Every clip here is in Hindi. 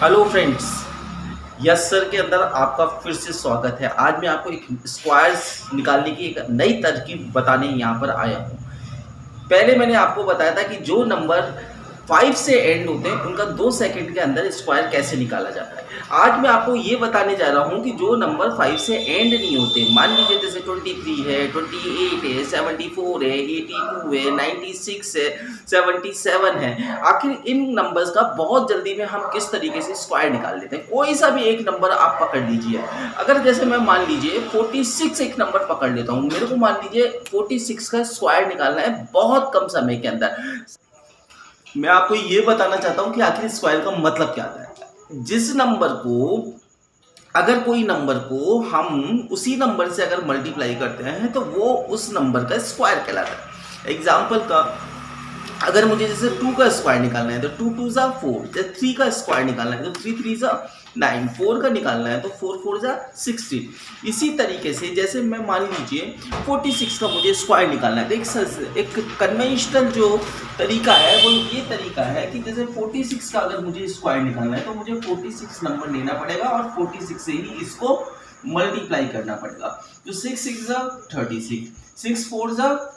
हेलो फ्रेंड्स, यस सर के अंदर आपका फिर से स्वागत है। आज मैं आपको एक स्क्वायर्स निकालने की एक नई तरकीब बताने यहाँ पर आया हूँ। पहले मैंने आपको बताया था कि जो नंबर 5 से एंड होते हैं उनका 2 सेकंड के अंदर स्क्वायर कैसे निकाला जाता है। आज मैं आपको ये बताने जा रहा हूँ कि जो नंबर 5 से एंड नहीं होते, मान लीजिए जैसे 23 है, 28 है, 74 है, 82 है, 96 है, 77 है। आखिर इन नंबर्स का बहुत जल्दी में हम किस तरीके से स्क्वायर निकाल लेते हैं। कोई सा भी एक नंबर आप पकड़ लीजिए। अगर जैसे मैं मान लीजिए 46 एक नंबर पकड़ लेता हूँ, मेरे को मान लीजिए 46 का स्क्वायर निकालना है बहुत कम समय के अंदर। मैं आपको ये बताना चाहता हूँ कि आखिर स्क्वायर का मतलब क्या होता है। जिस नंबर को, अगर कोई नंबर को हम उसी नंबर से अगर मल्टीप्लाई करते हैं तो वो उस नंबर का स्क्वायर कहलाता है। एग्जाम्पल का, अगर मुझे जैसे 2 का स्क्वायर निकालना है तो 2 2 जा 4, जैसे 3 का स्क्वायर निकालना है तो 3 3 जा 9, 4 का निकालना है तो 4 4 जा 16। इसी तरीके से जैसे मैं मान लीजिए 46 का मुझे स्क्वायर निकालना है तो एक कन्वेंशनल जो तरीका है वो ये तरीका है कि जैसे 46 का अगर मुझे स्क्वायर निकालना है तो मुझे 46 नंबर लेना पड़ेगा और 46 से ही इसको मल्टीप्लाई करना पड़ेगा। तो 6 6 जा 36, 6 4 जा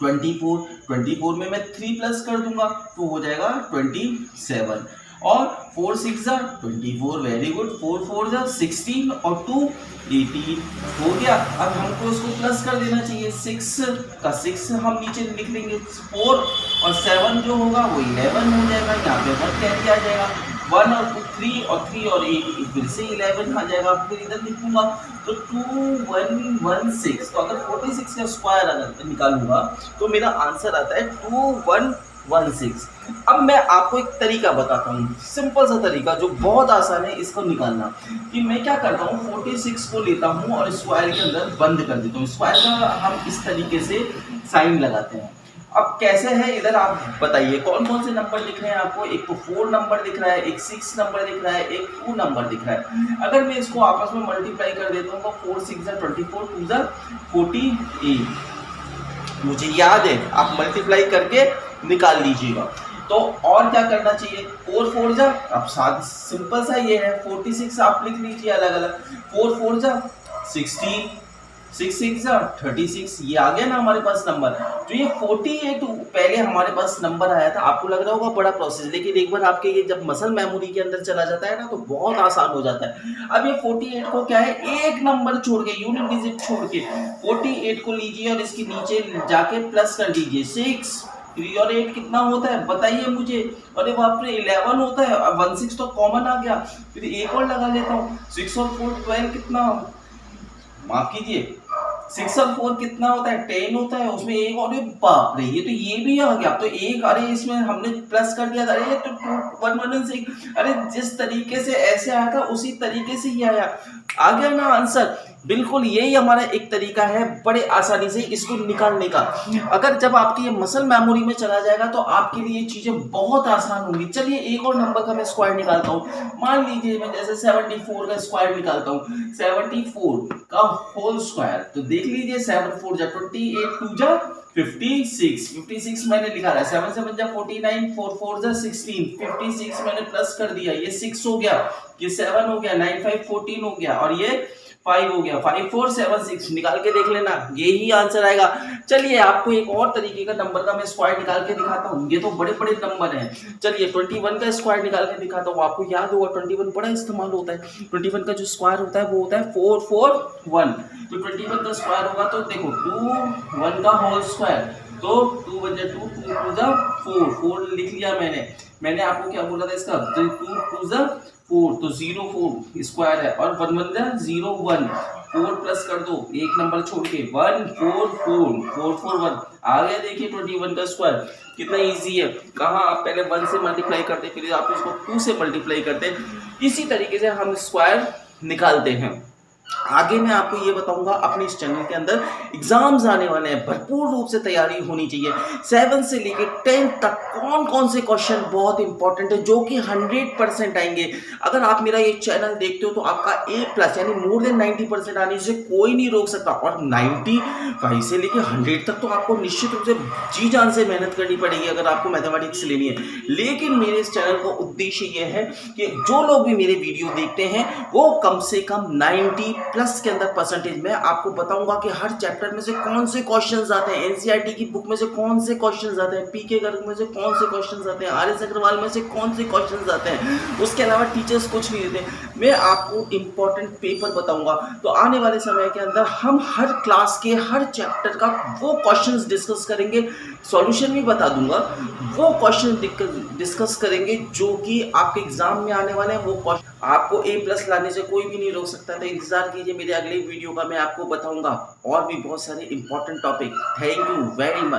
24 में मैं 3 प्लस कर दूंगा तो हो जाएगा 27 और 4 6 जा 24, वेरी गुड, 4 4 जा 16 और 2 18 हो गया। अब हमको इसको प्लस कर देना चाहिए, 6 का 6 हम नीचे लिख लेंगे, 4 और 7 जो होगा वो 11 हो जाएगा। यहाँ पे 1 कैरी आ जाएगा, 1 और 3 और 3 और 8 फिर से 11 आ जाएगा। फिर इधर लिखूंगा तो 2116। तो अगर 46 का स्क्वायर अगर निकालूंगा तो मेरा आंसर आता है 2116। अब मैं आपको एक तरीका बताता हूँ, सिंपल सा तरीका जो बहुत आसान है इसको निकालना। कि मैं क्या करता हूँ, 46 को लेता हूँ और स्क्वायर के अंदर बंद कर देता हूँ। स्क्वायर का हम इस तरीके से साइन लगाते हैं। अब कैसे है इधर आप बताइए कौन कौन से नंबर दिख रहे हैं आपको। एक तो 4 नंबर दिख रहा है, एक 6 नंबर दिख रहा है, एक 2 नंबर दिख रहा है। अगर मैं इसको आपस में मल्टीप्लाई कर देता हूँ तो 4 6 जा 24, 2 जा 48। मुझे याद है, आप मल्टीप्लाई करके निकाल लीजिएगा। तो और क्या करना चाहिए, 4 4 जा, अब साथ सिंपल सा ये है, 46 आप लिख लीजिए अलग अलग, 4 4 जा 16, 6 6 जा 36, ये आ गया ना हमारे पास नंबर। तो ये 48 पहले हमारे पास नंबर आया था। आपको लग रहा होगा बड़ा प्रोसेस, लेकिन एक बार आपके ये जब मसल मेमोरी के अंदर चला जाता है ना तो बहुत आसान हो जाता है। अब ये 48 को क्या है, एक नंबर छोड़ के, यूनिट डिजिट छोड़ के 48 को लीजिए और इसके नीचे जाके प्लस कर दीजिए। 6 3 और 8 कितना होता है बताइए मुझे। अरे बाप रे, 11 होता है। अब 1 6 तो कॉमन आ गया, फिर एक और लगा लेता हूँ, 6 और 4 12 कितना, माफ कीजिए, 6 और 4 कितना होता है, 10 होता है। उसमें एक और, बाप रे, ये भी आ गया। अब तो एक, अरे इसमें हमने प्लस कर दिया था, अरे तो 2 1 1 6, अरे जिस तरीके से ऐसे आया था उसी तरीके से ही आया, आ गया ना आंसर। बिल्कुल यही हमारा एक तरीका है बड़े आसानी से इसको निकालने का। अगर जब आपकी ये मसल मेमोरी में चला जाएगा तो आपके लिए चीजें बहुत आसान होंगी। चलिए एक और नंबर का मैं स्क्वायर निकालता हूँ। मान लीजिए मैं जैसे 74 का स्क्वायर निकालता हूँ, 74 का होल स्क्वायर। तो देख लीजिए, 7 4 जा 28, 2 जा 56, 56 मैंने लिखा है, 7 7 जा 49, 4 4 जा 16, 56 मैंने प्लस कर दिया, ये 6 हो गया, ये 7 हो गया, 9 5 14 हो गया और ये 5 हो गया, 5 4 7 6 निकाल के देख लेना, यही आंसर आएगा। चलिए आपको एक और तरीके का नंबर का मैं स्क्वायर निकाल के दिखाता हूँ। ये तो बड़े बड़े नंबर हैं। चलिए 21 का स्क्वायर निकाल के दिखाता हूँ। आपको याद होगा 21 बड़ा इस्तेमाल होता है। 21 का जो स्क्वायर होता है वो होता है 4 4 1। तो 21 का स्क्वायर होगा तो देखो 2 1 का होल स्क्वायर, तो 2 1 जा 2, 2 2 जा 4, 4 लिख लिया मैंने आपको क्या बोला था इसका, 2 2 जा 4, तो 0 4 स्क्वायर है और 1 1 जा 0 1, 4 प्लस कर दो एक नंबर छोड़ के, 1 4 4 4 4 1 आ गया। देखिए 21 का स्क्वायर कितना इजी है। कहाँ आप पहले 1 से मल्टीप्लाई करते, फिर आप इसको 2 से मल्टीप्लाई करते, इसी तरीके से हम स्क्वायर निकालते हैं। आगे मैं आपको ये बताऊंगा अपने इस चैनल के अंदर एग्जाम्स आने वाले हैं, भरपूर रूप से तैयारी होनी चाहिए। 7 से लेके 10 तक कौन कौन से क्वेश्चन बहुत इंपॉर्टेंट है जो कि 100% आएंगे। अगर आप मेरा ये चैनल देखते हो तो आपका A+ यानी मोर देन 90% आने से कोई नहीं रोक सकता, और 95 से लेके 100 तक तो आपको निश्चित रूप से जी जान से मेहनत करनी पड़ेगी अगर आपको मैथमेटिक्स लेनी है। लेकिन मेरे इस चैनल का उद्देश्य ये है कि जो लोग भी मेरे वीडियो देखते हैं वो कम से कम 90+ के अंदर परसेंटेज। मैं आपको बताऊंगा कि हर चैप्टर में से कौन से क्वेश्चंस आते हैं, एनसीईआरटी की बुक में से कौन से क्वेश्चंस आते हैं, पीके गर्ग में से कौन से क्वेश्चंस आते हैं, आरएस अग्रवाल में से कौन से क्वेश्चंस आते हैं। उसके अलावा टीचर्स कुछ नहीं देते। मैं आपको इंपॉर्टेंट पेपर बताऊंगा। तो आने वाले समय के अंदर हम हर क्लास के हर चैप्टर का वो क्वेश्चंस डिस्कस करेंगे, सॉल्यूशन भी बता दूंगा। वो क्वेश्चन डिस्कस करेंगे जो कि आपके एग्जाम में आने वाले हैं। वो क्वेश्चन आपको A+ लाने से कोई भी नहीं रोक सकता। तो इंतजार कीजिए मेरे अगले वीडियो का, मैं आपको बताऊंगा और भी बहुत सारे important topic. Thank you very much.